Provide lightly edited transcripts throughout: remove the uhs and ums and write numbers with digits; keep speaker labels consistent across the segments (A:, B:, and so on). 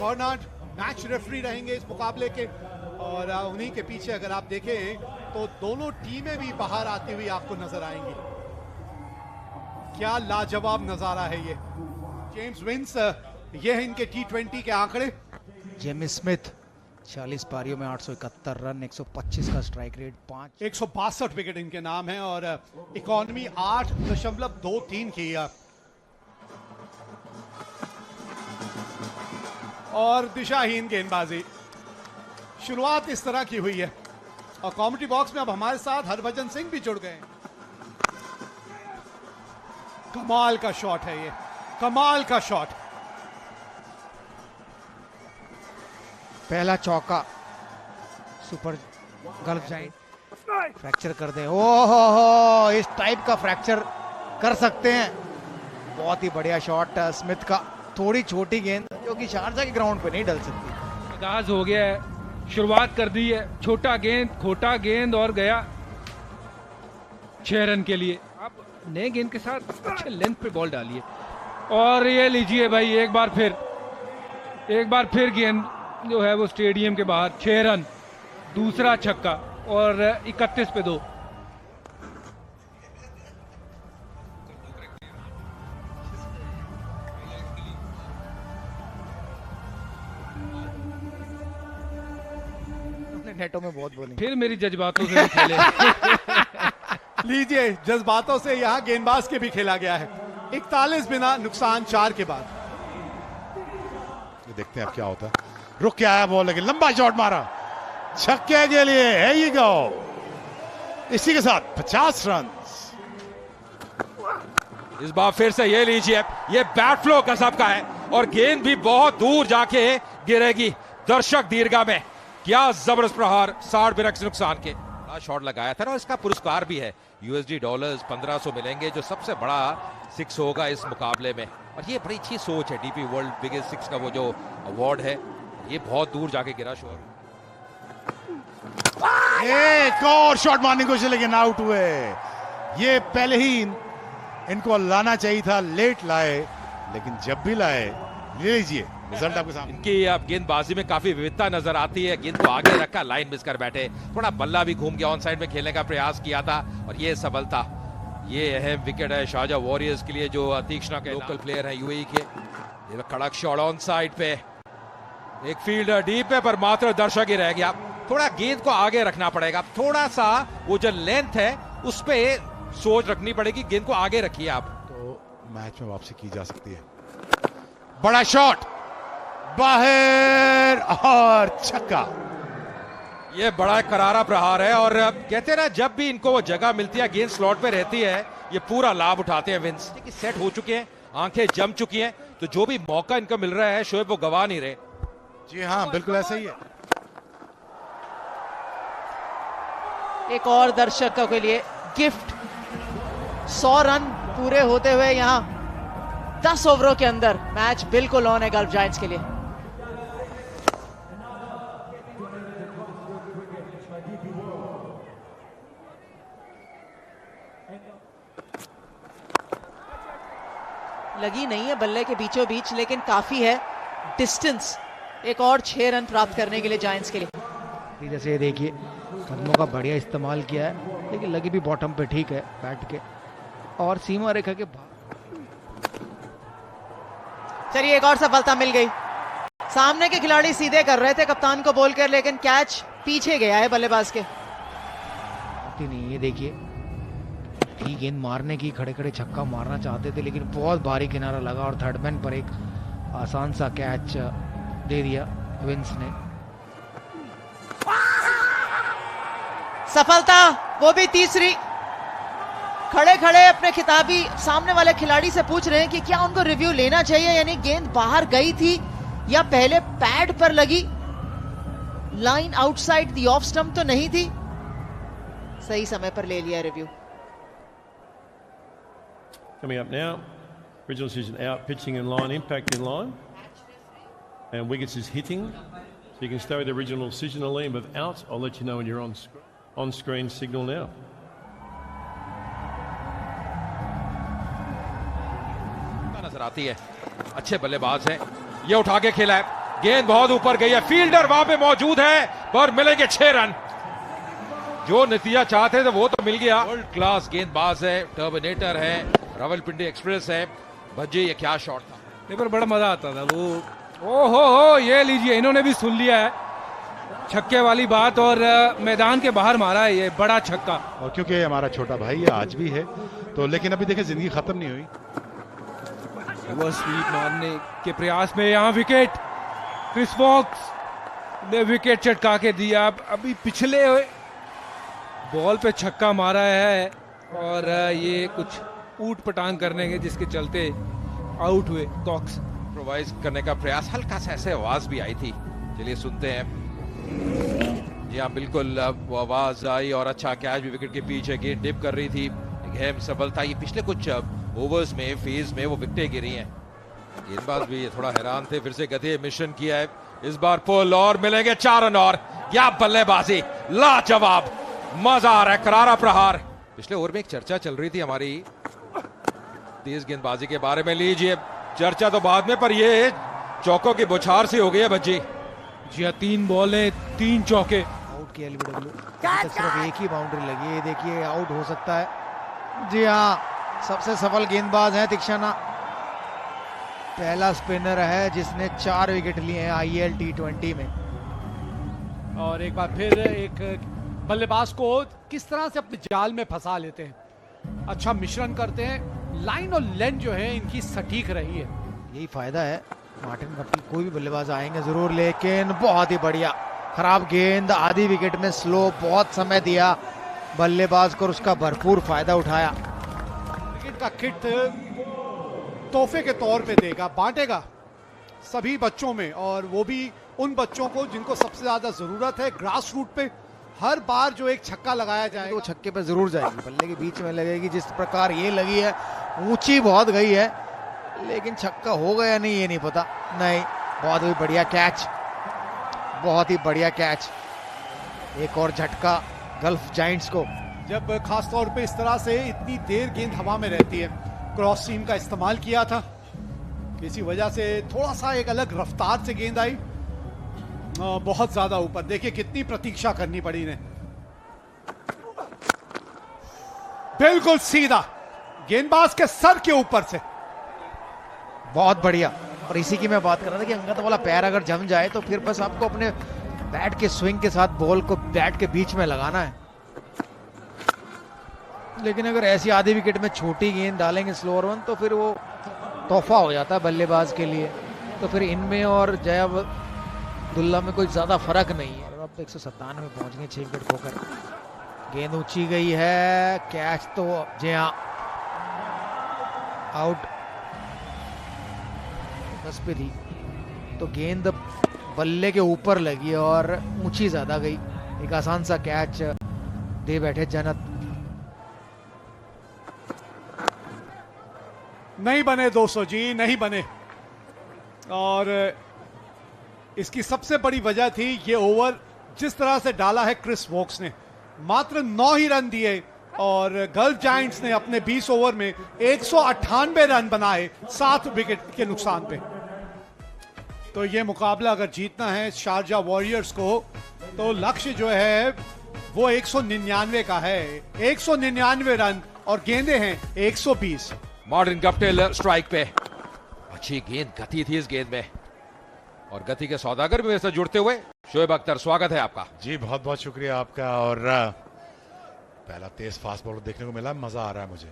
A: Bernard match referee रहेंगे इस मुकाबले के, और उन्हीं के पीछे अगर आप देखें तो दोनों टीमें भी बाहर आती हुई आपको नजर आएंगी। क्या लाजवाब नजारा है ये। जेम्स विंस, ये है इनके T20 के आंकड़े।
B: जेमी स्मिथ 40 पारियों में 871 रन, 125 का स्ट्राइक रेट,
A: 162 विकेट इनके नाम है, और इकॉनमी 8.23 की। और दिशाहीन गेंदबाजी, शुरुआत इस तरह की हुई है। और कॉमेडी बॉक्स में अब हमारे साथ हरभजन सिंह भी जुड़ गए। कमाल का शॉट है ये, कमाल का शॉट।
B: पहला चौका सुपर गल्फ जाइंट फ्रैक्चर कर दे। ओहो, इस टाइप का फ्रैक्चर कर सकते हैं। बहुत ही बढ़िया शॉट स्मिथ का। थोड़ी छोटी गेंद जो कि शारजा के ग्राउंड पे नहीं डल सकती।
C: आगाज हो गया है, शुरुआत कर दी है। छोटा गेंद, खोटा गेंद और गया 6 रन के लिए। आप नए गेंद के साथ अच्छे लेंथ पे बॉल डालिए। और ये लीजिए भाई, एक बार फिर गेंद जो है वो स्टेडियम के बाहर। 6 रन, दूसरा छक्का, और 31 पे 2।
B: नेटों में बहुत बोली।
C: फिर मेरी जज्बातों से भी खेले।
A: लीजिए, जज्बातों से यहां गेंदबाज के भी खेला गया है। 41 बिना नुकसान 4 के बाद।
D: देखते हैं अब क्या होता है। रुक के आया बॉल, लेकिन लंबा शॉट मारा छक्के के लिए। है ये गो। इसी के साथ 50 रन।
E: इस बार फिर से ये लीजिए, ये बैट फ्लो गजब का है, और गेंद भी बहुत दूर जाके गिरेगी दर्शक दीर्घा में। क्या जबरदस्त प्रहार, 60 बिना किसी नुकसान के। बड़ा शॉट लगाया था, और इसका पुरस्कार भी है USD डॉलर्स 1500 मिलेंगे, जो सबसे बड़ा 6 होगा इस मुकाबले में। और ये बड़ी अच्छी सोच है। DP वर्ल्ड बिगेस्ट 6 का वो जो अवार्ड है, ये बहुत दूर जाके गिरा शॉट।
D: एक और शॉट मारने की कोशिश, लेकिन आउट हुए। ये पहले ही इनको लाना चाहिए था, लेट लाए, लेकिन जब भी लाए, ले लीजिए रिजल्ट आपके सामने।
E: इनकी अब गेंदबाजी में काफी विविधता नजर आती है। गेंद को आगे रखा, लाइन मिस कर बैठे। थोड़ा बल्ला भी घूम गया, ऑन साइड में खेलने का प्रयास किया था, और ये सफलता। ये अहम विकेट है शारजा वॉरियर्स के लिए, जो तीक्ष्णा के लोकल प्लेयर है UAE के। ये कड़क शॉट ऑन साइड पे, एक फील्डर डीप है, पर मात्र दर्शक ही रह गया। थोड़ा गेंद को आगे रखना पड़ेगा, थोड़ा सा वो जो लेंथ है उस पे सोच रखनी पड़ेगी। गेंद को आगे रखिए आप,
D: तो मैच में वापसी की जा सकती है। बड़ा शॉट बाहर, और छक्का।
E: ये बड़ा करारा प्रहार है। और कहते हैं ना, जब भी इनको वो जगह मिलती है, गेंद स्लॉट पे रहती है, ये पूरा लाभ उठाते हैं विंस। सेट हो चुके हैं, आंखें जम चुकी हैं, तो जो भी मौका इनको मिल रहा है शोएब वो गवा नहीं रहे।
D: जी हाँ, बिल्कुल ऐसा ही है।
F: एक और दर्शकों के लिए गिफ्ट। 100 रन पूरे होते हुए यहां 10 ओवरों के अंदर मैच बिल्कुल ऑन है गल्फ जायंट्स के लिए। लगी नहीं है बल्ले के बीचों बीच, लेकिन काफी है डिस्टेंस एक और 6 रन प्राप्त करने के लिए जायंट्स के लिए।
B: जैसे देखिए, कदमों का बढ़िया इस्तेमाल किया है, लेकिन लगी भी बॉटम पे ठीक है बैट के, और सीमा रेखा के
F: चलिए एक और सफलता मिल गई। सामने के खिलाड़ी सीधे कर रहे थे कप्तान को बोलकर, लेकिन कैच पीछे गया है बल्लेबाज के।
B: नहीं, ये देखिए, ठीक गेंद मारने की, खड़े खड़े छक्का मारना चाहते थे, लेकिन बहुत भारी किनारा लगा, और थर्ड मैन पर एक आसान सा कैच दे दिया विंस ने।
F: सफलता, वो भी तीसरी। खड़े खड़े अपने खिताबी सामने वाले खिलाड़ी से पूछ रहे हैं कि क्या उनको रिव्यू लेना चाहिए, यानी गेंद बाहर गई थी या पहले पैड पर लगी, line outside the off stump तो नहीं थी। सही समय पर ले लिया review.
G: Coming up now, original decision out, pitching in line, impact in line, and wickets is hitting. So you can stay with the original decision, Aleem, of out. I'll let you know when you're on screen signal now.
E: नजर आती है, अच्छे बल्लेबाज हैं, ये उठा के खेला है, गेंद बहुत ऊपर गई है, फील्डर वहां पे मौजूद है और मिलेंगे 6 रन। जो नतीजा चाहते थे वो तो मिल गया। वर्ल्ड क्लास गेंदबाज है, टर्मिनेटर है, रावलपिंडी एक्सप्रेस है। भज्जी ये क्या शॉट था,
C: नहीं पर बड़ा मजा आता था वो। ओहो ये लीजिए, इन्होंने भी सुन लिया है छक्के वाली बात और मैदान के बाहर मारा है ये बड़ा छक्का।
D: और क्योंकि ये हमारा छोटा भाई है आज भी है तो, लेकिन अभी देखें जिंदगी खत्म नहीं हुई।
C: रिवर्स स्वीप मारने के प्रयास में यहाँ विकेट, क्रिस वॉक्स ने विकेट चटका के दिया। अभी पिछले बॉल पे छक्का मारा है और ये कुछ ऊट पटांग करने के जिसके चलते आउट हुए कॉक्स।
E: इम्प्रोवाइज करने का प्रयास, हल्का सा ऐसे आवाज भी आई थी, चलिए सुनते हैं। जी हाँ बिल्कुल वो आवाज आई और अच्छा कैच भी, विकेट के पीछे गेंद डिप कर रही थी, एक अहम सफलता। ये पिछले कुछ ओवर्स में फेज में वो विकेटें गिरी हैं। गेंदबाज भी थोड़ा हैरान थे, फिर से गति मिशन किया है इस बार पुल और मिलेंगे 4 रन। और क्या बल्लेबाजी, लाजवाब, मजा आ रहा है, करारा प्रहार। पिछले ओवर में एक चर्चा चल रही थी हमारी तेज गेंदबाजी के बारे में, लीजिए चर्चा तो बाद में, पर ये चौकों की बौछार सी हो गई है भज्जी।
C: जी हाँ 3 बॉलें 3 चौके।
B: आउट किया एलबीडब्ल्यू, सिर्फ एक ही बाउंड्री लगी है, ये देखिए आउट हो सकता है। जी हाँ सबसे सफल गेंदबाज है तीक्षणा, पहला स्पिनर है जिसने 4 विकेट लिए हैं IEL T20 में।
A: और एक बार फिर एक बल्लेबाज को किस तरह से अपने जाल में फंसा लेते हैं, अच्छा मिश्रण करते हैं, लाइन और लेंथ जो है इनकी सटीक रही है।
B: यही फायदा है मार्टिन गप्टिल, कोई भी बल्लेबाज आएंगे जरूर, लेकिन बहुत ही बढ़िया खराब गेंद, आधी विकेट में स्लो, बहुत समय दिया बल्लेबाज को और उसका भरपूर फायदा उठाया।
A: क्रिकेट का किट तोहफे के तौर पे देगा, बांटेगा सभी बच्चों में, और वो भी उन बच्चों को जिनको सबसे ज्यादा जरूरत है। ग्रास रूट पे हर बार जो एक छक्का लगाया जाएगा
B: तो छक्के पे जरूर जाएगी, बल्ले के बीच में लगेगी, जिस प्रकार ये लगी है ऊंची बहुत गई है, लेकिन छक्का हो गया नहीं ये नहीं पता। नहीं, बहुत ही बढ़िया कैच, बहुत ही बढ़िया कैच। एक और झटका गल्फ जायंट्स को,
A: जब खास तौर पे इस तरह से इतनी देर गेंद हवा में रहती है। क्रॉस सीम का इस्तेमाल किया था, इसी वजह से थोड़ा सा एक अलग रफ्तार से गेंद आई, बहुत ज्यादा ऊपर। देखिए कितनी प्रतीक्षा करनी पड़ी इन्हें, बिल्कुल सीधा गेंदबाज के सर के ऊपर से,
B: बहुत बढ़िया। और इसी की मैं बात कर रहा था कि अंगद वाला पैर अगर जम जाए तो फिर बस आपको अपने बैट के स्विंग के साथ बॉल को बैट के बीच में लगाना है, लेकिन अगर ऐसी आधी विकेट में छोटी गेंद डालेंगे स्लोअर वन तो फिर वो तोहफा हो जाता है बल्लेबाज के लिए। तो फिर इनमें और जयाबुल्ला में कोई ज्यादा फर्क नहीं है। अब 197 में पहुंच गए 6 विकेट खोकर। गेंद ऊंची गई है, कैच तो जी हाँ आउट बस पे थी, तो गेंद बल्ले के ऊपर लगी और ऊंची ज्यादा गई। एक आसान सा कैच दे बैठे जन्नत।
A: नहीं बने 200 जी, नहीं बने। और इसकी सबसे बड़ी वजह थी ये ओवर जिस तरह से डाला है क्रिस वोक्स ने, मात्र 9 ही रन दिए और गल्फ जायंट्स ने अपने 20 ओवर में 198 रन बनाए 7 विकेट के नुकसान पे। तो ये मुकाबला अगर जीतना है शारजा वॉरियर्स को, तो लक्ष्य जो है वो 199 का है। 199 रन और गेंदें हैं 120।
E: मार्टिन गप्टिल स्ट्राइक पे, अच्छी गेंद, गति थी इस गेंद में और गति के सौदागर भी मेरे साथ जुड़ते हुए शोएब अख्तर, स्वागत है आपका।
D: जी बहुत बहुत शुक्रिया आपका। और पहला तेज फास्ट बॉलर देखने को मिला, मजा आ रहा है मुझे।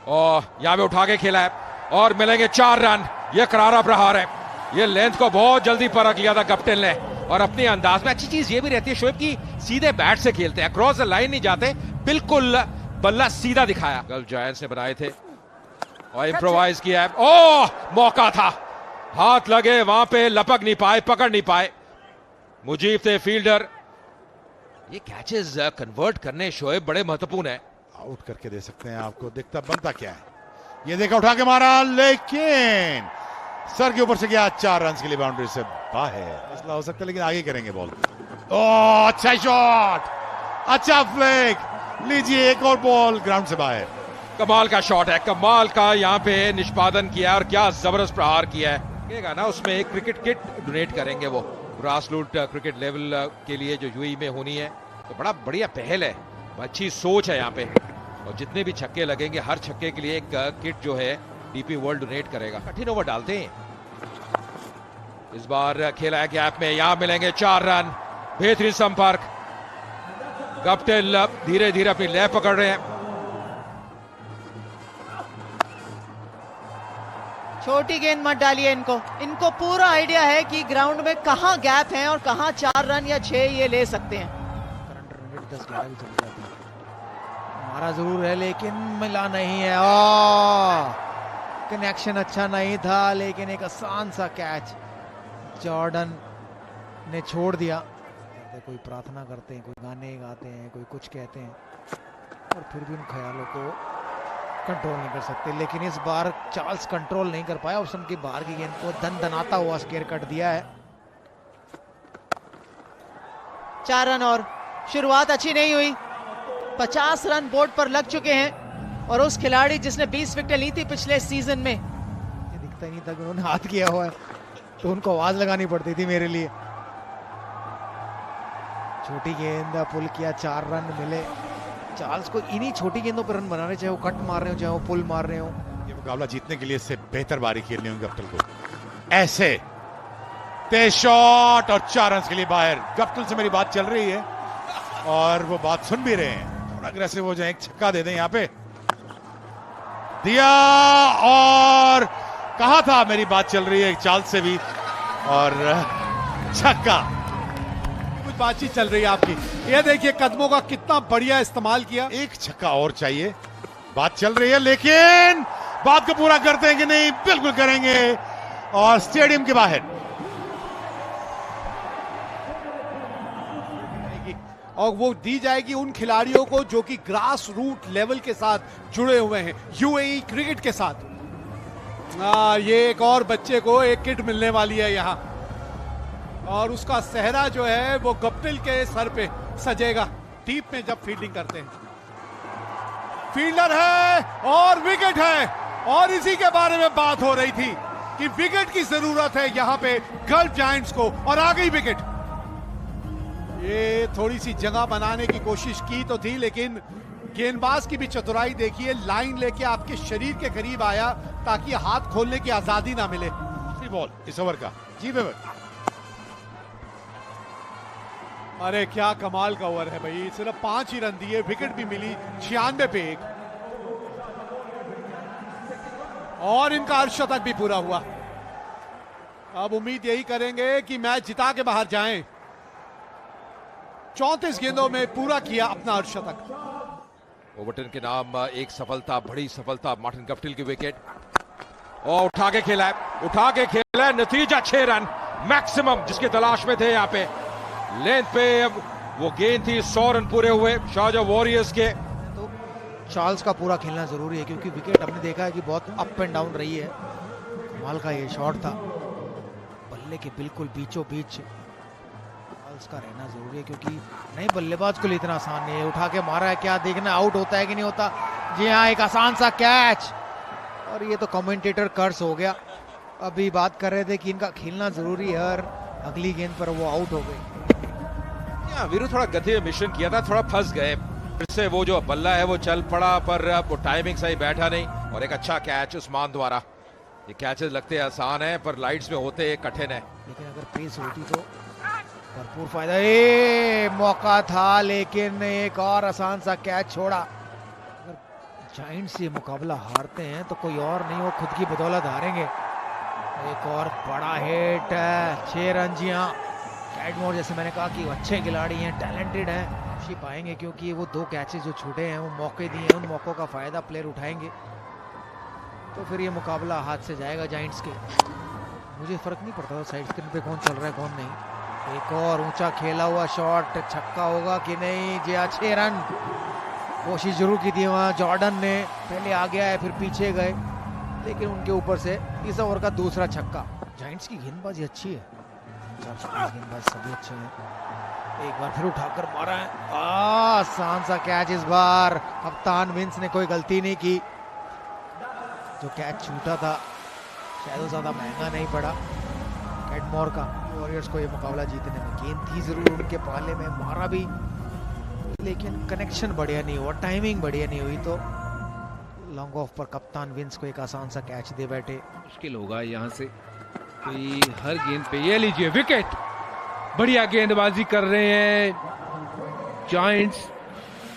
E: और यहां पे उठा के खेला है और मिलेंगे 4 रन। ये करारा प्रहार है, ये लेंथ को बहुत जल्दी परख लिया था गप्टिल ने और अपने अंदाज में। अच्छी चीज ये भी रहती है शोएब की, सीधे बैट से खेलते हैं, क्रॉस द लाइन नहीं जाते, बिल्कुल बल्ला सीधा दिखाया। गल्फ जायंट्स ने बनाए थे और इम्प्रोवाइज किया है। ओह मौका था, हाथ लगे वहां पे, लपक नहीं पाए, पकड़ नहीं पाए, मुजीब थे फील्डर। ये कैचेस कन्वर्ट करने शोएब बड़े महत्वपूर्ण है।
D: आउट करके दे सकते हैं आपको, दिखता बनता क्या है। ये देखा उठा के मारा, लेकिन सर के ऊपर से गया, 4 रन के लिए बाउंड्री से बाहर। मसला हो सकता है लेकिन आगे करेंगे बॉल। ओह अच्छा शॉट, अच्छा फ्लिक, लीजिए एक और बॉल ग्राउंड से बाहर।
E: कमाल का शॉट है, कमाल का यहाँ पे निष्पादन किया और क्या जबरदस्त प्रहार किया है। लगेगा ना उसमें एक क्रिकेट किट डोनेट करेंगे वो ग्रास रूट क्रिकेट लेवल के लिए जो यूएई में होनी है। तो बड़ा बढ़िया पहल है, अच्छी सोच है यहाँ पे। और जितने भी छक्के लगेंगे हर छक्के के लिए एक किट जो है डीपी वर्ल्ड डोनेट करेगा। कठिन ओवर डालते हैं इस बार, खेला है गैप में, यहां मिलेंगे 4 रन। बेहतरीन संपर्क, गप्टिल धीरे धीरे अपनी लय पकड़ रहे हैं।
F: छोटी गेंद मत डालिए इनको पूरा आइडिया है कि ग्राउंड में कहां गैप है और कहां 4 रन या 6 ये ले सकते हैं।
B: करंट रन रेट 10-11 भी चल जाती है। मारा जरूर है लेकिन मिला नहीं है। कनेक्शन अच्छा नहीं था, लेकिन एक आसान सा कैच जॉर्डन ने छोड़ दिया। कोई प्रार्थना करते हैं, कोई गाने गाते हैं, कोई कुछ कहते हैं, और फिर भी उन ख्यालों को कंट्रोल नहीं कर सकते। लेकिन इस बार चार्ल्स कंट्रोल नहीं कर पाया, ऑप्शन की बाहर की गेंद को दनाता हुआ स्केयर कट दिया है।
F: 4 रन और शुरुआत अच्छी नहीं हुई। 50 रन बोर्ड पर लग चुके हैं और उस खिलाड़ी जिसने 20 विकेटें ली थी पिछले सीजन में,
B: ये दिखता ही नहीं था कि उन्होंने हाथ किया हुआ है, तो उनको आवाज लगानी पड़ती थी मेरे लिए। छोटी गेंद पुल किया, 4 रन मिले। चार्ल्स को इन्हीं छोटी गेंदों पर रन बनाने, चाहे वो कट मार रहे हो चाहे वो पुल मार रहे हो।
D: ये मुकाबला जीतने के लिए इससे बेहतर बारी खेलनी होगी गप्टिल को। ऐसे तेज शॉट और 4 रन के लिए बाहर। गप्टिल से मेरी बात चल रही है और वो बात सुन भी रहे हैं, थोड़ा अग्रेसिव हो जाए, एक छक्का दे दें यहाँ पे। दिया, और कहा था मेरी बात चल रही है चार्ल्स से भी, और छक्का।
A: कुछ बातचीत चल रही है आपकी, ये देखिए कदमों का कितना बढ़िया इस्तेमाल किया।
D: एक छक्का और चाहिए, बात चल रही है, लेकिन बात को पूरा करते हैं कि नहीं? बिल्कुल करेंगे, और स्टेडियम के बाहर।
A: और वो दी जाएगी उन खिलाड़ियों को जो कि ग्रास रूट लेवल के साथ जुड़े हुए हैं यूएई क्रिकेट के साथ। ये एक और बच्चे को एक किट मिलने वाली है यहाँ, और उसका सेहरा जो है वो गप्टिल के सर पे सजेगा डीप में जब फील्डिंग करते हैं। फील्डर है और विकेट है, और इसी के बारे में बात हो रही थी कि विकेट की जरूरत है यहाँ पे गल्फ जायंट्स को, और आ गई विकेट। ये थोड़ी सी जगह बनाने की कोशिश की तो थी, लेकिन गेंदबाज की भी चतुराई देखिए, लाइन लेके आपके शरीर के करीब आया ताकि हाथ खोलने की आजादी ना मिले।
D: बॉल इस ओवर का जी बेवर।
A: अरे क्या कमाल का ओवर है भाई, सिर्फ 5 ही रन दिए, विकेट भी मिली 96 पे 1, और इनका अर्धशतक भी पूरा हुआ। अब उम्मीद यही करेंगे कि मैच जिता के बाहर जाएं। 34 गेंदों में पूरा किया अपना अर्धशतक।
E: ओवरटन के नाम एक सफलता, बड़ी सफलता, मार्टिन गप्टिल की विकेट, और उठा के खेला है, नतीजा 6 रन मैक्सिमम जिसकी तलाश में थे यहाँ पे। लेंथ पे वो गेंद थी, 100 रन पूरे हुए शारजाह वॉरियर्स के।
B: तो चार्ल्स का पूरा खेलना जरूरी है, क्योंकि विकेट हमने देखा है कि बहुत अप एंड डाउन रही है। कमाल का ये शॉट था, बल्ले के बिल्कुल बीचों बीच चार्ल्स का रहना जरूरी है, क्योंकि नहीं बल्लेबाज के लिए इतना आसान नहीं है। उठा के मारा है, क्या देखना आउट होता है कि नहीं होता। जी हाँ, एक आसान सा कैच, और ये तो कमेंटेटर कर्स हो गया। अभी बात कर रहे थे कि इनका खेलना जरूरी है, और अगली गेंद पर वो आउट हो गए।
E: वीरू थोड़ा गति में मिशन किया था, थोड़ा फंस गए, फिर से वो जो बल्ला है वो चल पड़ा, पर वो टाइमिंग सही बैठा नहीं, और एक अच्छा कैच उस्मान द्वारा। ये कैचेस लगते आसान है पर लाइट्स में होते कठिन है।
B: लेकिन अगर पेस होती तो भरपूर फायदा। ए मौका था, लेकिन एक और आसान सा कैच छोड़ा। अगर जायंट्स ये मुकाबला हारते हैं तो कोई और नहीं, वो खुद की बदौलत हारेंगे। एक और बड़ा हिट, 6 रन। जी हाँ, कैडमोर जैसे मैंने कहा कि अच्छे खिलाड़ी हैं, टैलेंटेड हैं, खुशी पाएंगे, क्योंकि वो 2 कैचेस जो छूटे हैं वो मौके दिए हैं, उन मौकों का फायदा प्लेयर उठाएंगे, तो फिर ये मुकाबला हाथ से जाएगा जायंट्स के। मुझे फर्क नहीं पड़ता साइड स्क्रीन पे कौन चल रहा है कौन नहीं। एक और ऊंचा खेला हुआ शॉट, छक्का होगा कि नहीं। जी हाँ, 6 रन। कोशिश जरूर की थी वहाँ जॉर्डन ने, पहले आ गया है फिर पीछे गए, लेकिन उनके ऊपर से इस ओवर का दूसरा छक्का। जायंट्स की गेंदबाजी अच्छी है, गेंदबाज सभी अच्छे हैं। एक बार फिर उठाकर मारा है, आसान सा कैच। इस बार कप्तान विंस ने कोई गलती नहीं की, जो कैच छूटा था शायद वो ज्यादा महंगा नहीं पड़ा कैडमोर का। वॉरियर्स को ये मुकाबला जीतने में। गेंद थी जरूर उनके पाले में, मारा भी, लेकिन कनेक्शन बढ़िया नहीं हुआ, टाइमिंग बढ़िया नहीं हुई। तो लॉन्ग ऑफ पर कप्तान विंस को एक आसान सा कैच दे बैठे।
C: मुश्किल होगा यहाँ से कोई हर गेंद पे। ये लीजिए विकेट, बढ़िया गेंदबाजी कर रहे हैं जायंट्स,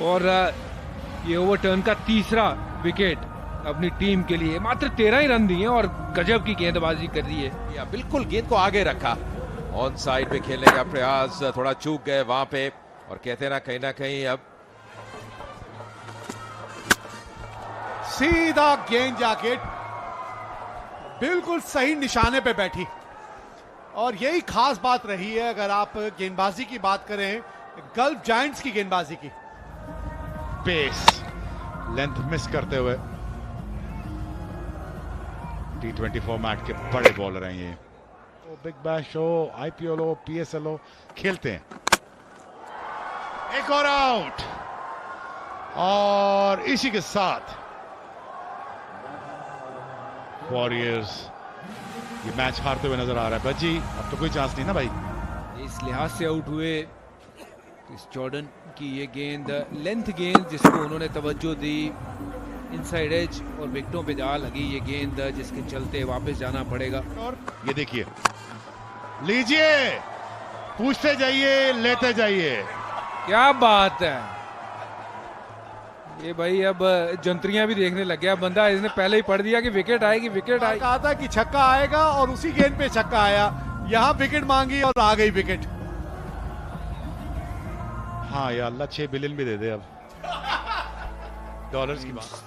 C: और ये ओवरटर्न का तीसरा विकेट अपनी टीम के लिए। मात्र 13 ही रन दिए और गजब की गेंदबाजी कर रही है।
E: या बिल्कुल गेंद को आगे रखा, ऑन साइड पे खेलने का प्रयास, थोड़ा चूक गए वहां पे, और कहते ना कहीं अब
A: सीधा गेंद जाके बिल्कुल सही निशाने पे बैठी। और यही खास बात रही है अगर आप गेंदबाजी की बात करें गल्फ जायंट्स की गेंदबाजी की।
D: पेस, लेंथ मिस करते हुए। T20 फॉर्मेट के बड़े बॉलर हैं ये। बिग बैश हो, IPL हो, PSL हो, खेलते हैं। एक और आउट, और इसी के साथ वॉरियर्स ये मैच हारते हुए नजर आ रहा है। बच्ची अब तो कोई चांस नहीं ना भाई।
C: इस लिहाज से आउट हुए क्रिस जॉर्डन की ये गेंद, लेंथ गेंद जिसको उन्होंने तवज्जो दी, इनसाइड एज और विकेटों पे जा लगी ये गेंद, जिसके चलते वापस जाना पड़ेगा।
D: और ये देखिए, लीजिए, पूछते जाइए, लेते जाइए।
C: क्या बात है, ये भाई अब जंतरियां भी देखने लग गया बंदा। इसने पहले ही पढ़ दिया कि विकेट आएगी, विकेट आएगी।
A: कहा था कि छक्का आएगा और उसी गेंद पे छक्का आया। यहां विकेट मांगी और आ गई विकेट।
D: हाँ या अल्लाह 6 बिलियन भी दे दे अब डॉलर्स की बात।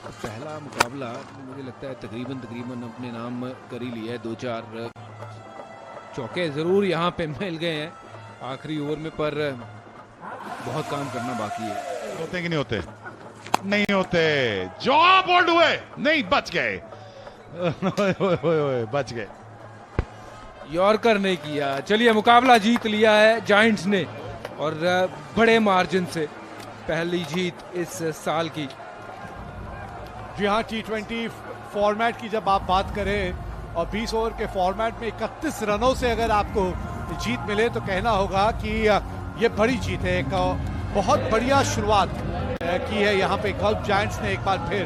C: पहला मुकाबला मुझे लगता है तकरीबन अपने नाम कर ही लिया है। 2-4 चौके जरूर यहाँ पे मिल गए हैं आखिरी ओवर में, पर बहुत काम करना बाकी है।
D: होते कि नहीं होते? नहीं होते। जॉब बोल्ड हुए, नहीं बच गए। बच गए।
C: यॉर्कर नहीं किया। चलिए मुकाबला जीत लिया है जायंट्स ने, और बड़े मार्जिन से पहली जीत इस साल की।
A: जी हाँ, T20 फॉर्मेट की जब आप बात करें और 20 ओवर के फॉर्मेट में 31 रनों से अगर आपको जीत मिले तो कहना होगा कि ये बड़ी जीत है। एक बहुत बढ़िया शुरुआत की है यहाँ पे गल्फ जायंट्स ने एक बार फिर।